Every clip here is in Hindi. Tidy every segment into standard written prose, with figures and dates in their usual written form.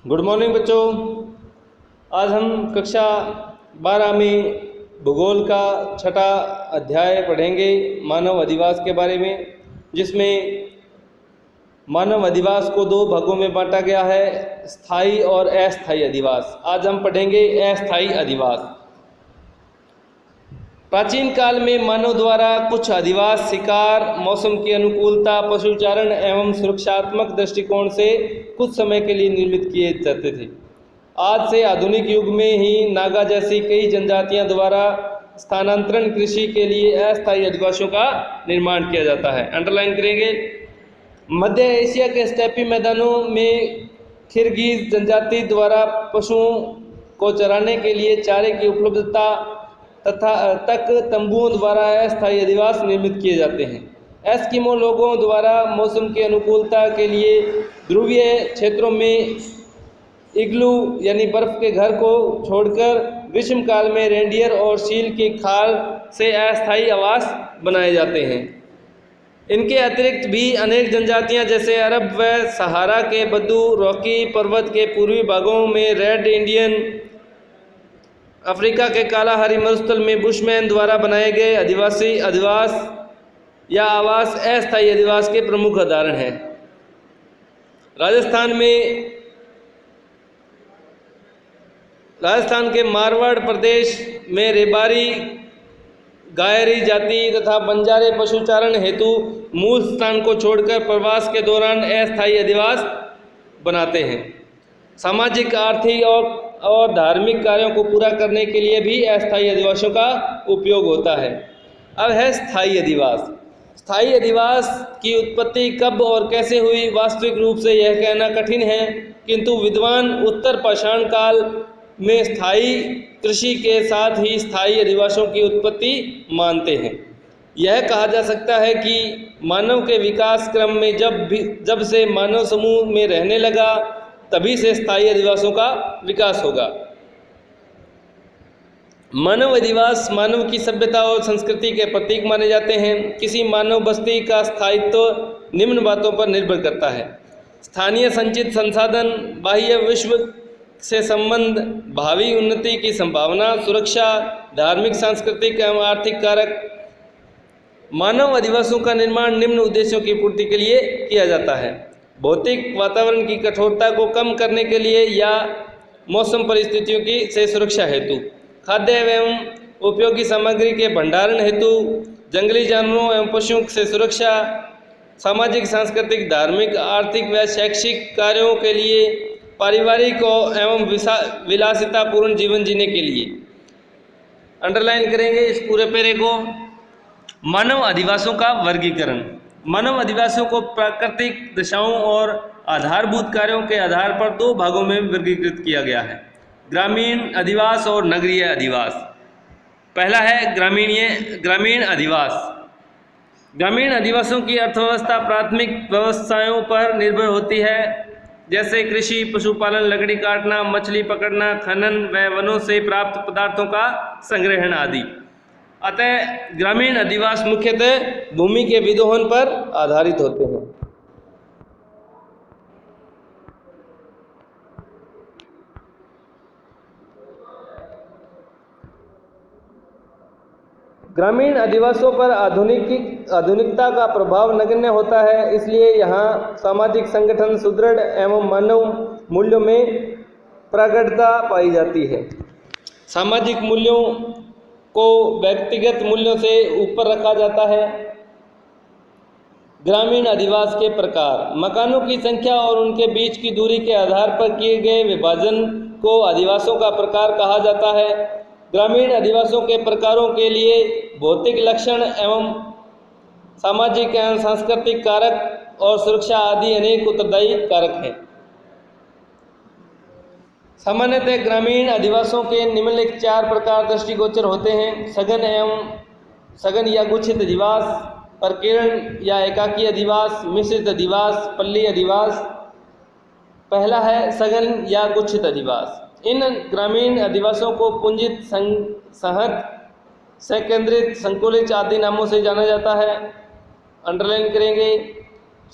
गुड मॉर्निंग बच्चों। आज हम कक्षा 12 में भूगोल का छठा अध्याय पढ़ेंगे मानव अधिवास के बारे में, जिसमें मानव अधिवास को दो भागों में बांटा गया है, स्थायी और अस्थायी अधिवास। आज हम पढ़ेंगे अस्थायी अधिवास। प्राचीन काल में मानव द्वारा कुछ अधिवास शिकार, मौसम की अनुकूलता, पशुचारण एवं सुरक्षात्मक दृष्टिकोण से कुछ समय के लिए निर्मित किए जाते थे। आज से आधुनिक युग में ही नागा जैसी कई जनजातियां द्वारा स्थानांतरण कृषि के लिए अस्थायी अधिवासों का निर्माण किया जाता है। अंडरलाइन करेंगे। मध्य एशिया के स्टेपी मैदानों में किर्गिज जनजाति द्वारा पशुओं को चराने के लिए चारे की उपलब्धता तक तंबुओं द्वारा अस्थायी अधिवास निर्मित किए जाते हैं। एस्किमो लोगों द्वारा मौसम की अनुकूलता के लिए ध्रुवीय क्षेत्रों में इग्लू यानी बर्फ के घर को छोड़कर ग्रीष्म काल में रेंडियर और सील की खाल से अस्थायी आवास बनाए जाते हैं। इनके अतिरिक्त भी अनेक जनजातियां जैसे अरब व सहारा के बद्दू, रॉकी पर्वत के पूर्वी भागों में रेड इंडियन, अफ्रीका के कालाहारी मरुस्थल में बुशमैन द्वारा बनाए गए आदिवासी अधिवास या आवास अस्थायी अधिवास के प्रमुख उदाहरण हैं। राजस्थान के मारवाड़ प्रदेश में रेबारी, गायरी जाति तथा बंजारे पशुचारण हेतु मूल स्थान को छोड़कर प्रवास के दौरान अस्थायी अधिवास बनाते हैं। सामाजिक, आर्थिक और धार्मिक कार्यों को पूरा करने के लिए भी अस्थायी अधिवासों का उपयोग होता है। अब है स्थायी अधिवास। स्थायी अधिवास की उत्पत्ति कब और कैसे हुई, वास्तविक रूप से यह कहना कठिन है, किंतु विद्वान उत्तर पाषाण काल में स्थायी कृषि के साथ ही स्थायी अधिवासों की उत्पत्ति मानते हैं। यह कहा जा सकता है कि मानव के विकास क्रम में जब से मानव समूह में रहने लगा, तभी से स्थायी अधिवासों का विकास होगा। मानव अधिवास मानव की सभ्यता और संस्कृति के प्रतीक माने जाते हैं। किसी मानव बस्ती का स्थायित्व निम्न बातों पर निर्भर करता है: स्थानीय संचित संसाधन, बाह्य विश्व से संबंध, भावी उन्नति की संभावना, सुरक्षा, धार्मिक, सांस्कृतिक एवं आर्थिक कारक। मानव अधिवासों का निर्माण निम्न उद्देश्यों की पूर्ति के लिए किया जाता है: भौतिक वातावरण की कठोरता को कम करने के लिए या मौसम परिस्थितियों की से सुरक्षा हेतु, खाद्य एवं उपयोगी सामग्री के भंडारण हेतु, जंगली जानवरों एवं पशुओं से सुरक्षा, सामाजिक, सांस्कृतिक, धार्मिक, आर्थिक व शैक्षिक कार्यों के लिए, पारिवारिक एवं विलासितापूर्ण जीवन जीने के लिए। अंडरलाइन करेंगे इस पूरे पेरे को। मानव अधिवासों का वर्गीकरण। मानव अधिवासों को प्राकृतिक दशाओं और आधारभूत कार्यों के आधार पर दो भागों में वर्गीकृत किया गया है: ग्रामीण अधिवास और नगरीय अधिवास। पहला है ग्रामीण अधिवास। ग्रामीण अधिवासों की अर्थव्यवस्था प्राथमिक व्यवसायों पर निर्भर होती है, जैसे कृषि, पशुपालन, लकड़ी काटना, मछली पकड़ना, खनन व वनों से प्राप्त पदार्थों का संग्रहण आदि। अतः ग्रामीण अधिवास मुख्यतः भूमि के विदोहन पर आधारित होते हैं। ग्रामीण अधिवासों पर आधुनिकता का प्रभाव नगण्य होता है, इसलिए यहाँ सामाजिक संगठन सुदृढ़ एवं मानव मूल्यों में प्रगाढ़ता पाई जाती है। सामाजिक मूल्यों को व्यक्तिगत मूल्यों से ऊपर रखा जाता है। ग्रामीण अधिवास के प्रकार। मकानों की संख्या और उनके बीच की दूरी के आधार पर किए गए विभाजन को अधिवासों का प्रकार कहा जाता है। ग्रामीण अधिवासों के प्रकारों के लिए भौतिक लक्षण एवं सामाजिक एवं सांस्कृतिक कारक और सुरक्षा आदि अनेक उत्तरदायी कारक हैं। सामान्यतः ग्रामीण अधिवासों के निम्नलिखित चार प्रकार दृष्टिगोचर होते हैं: सघन या गुच्छित अधिवास, प्रकीर्ण या एकाकी अधिवास, मिश्रित अधिवास, पल्ली अधिवास। पहला है सघन या गुच्छित अधिवास। इन ग्रामीण अधिवासों को पुंजित, सहत, सकेंद्रित, संकुलित आदि नामों से जाना जाता है। अंडरलाइन करेंगे।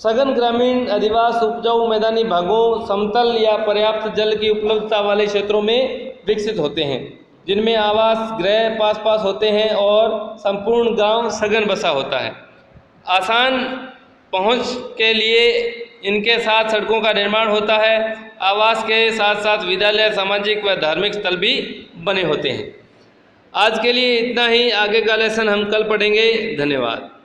सघन ग्रामीण अधिवास उपजाऊ मैदानी भागों, समतल या पर्याप्त जल की उपलब्धता वाले क्षेत्रों में विकसित होते हैं, जिनमें आवास गृह पास पास होते हैं और संपूर्ण गांव सघन बसा होता है। आसान पहुंच के लिए इनके साथ सड़कों का निर्माण होता है। आवास के साथ साथ विद्यालय, सामाजिक व धार्मिक स्थल भी बने होते हैं। आज के लिए इतना ही। आगे का लेसन हम कल पढ़ेंगे। धन्यवाद।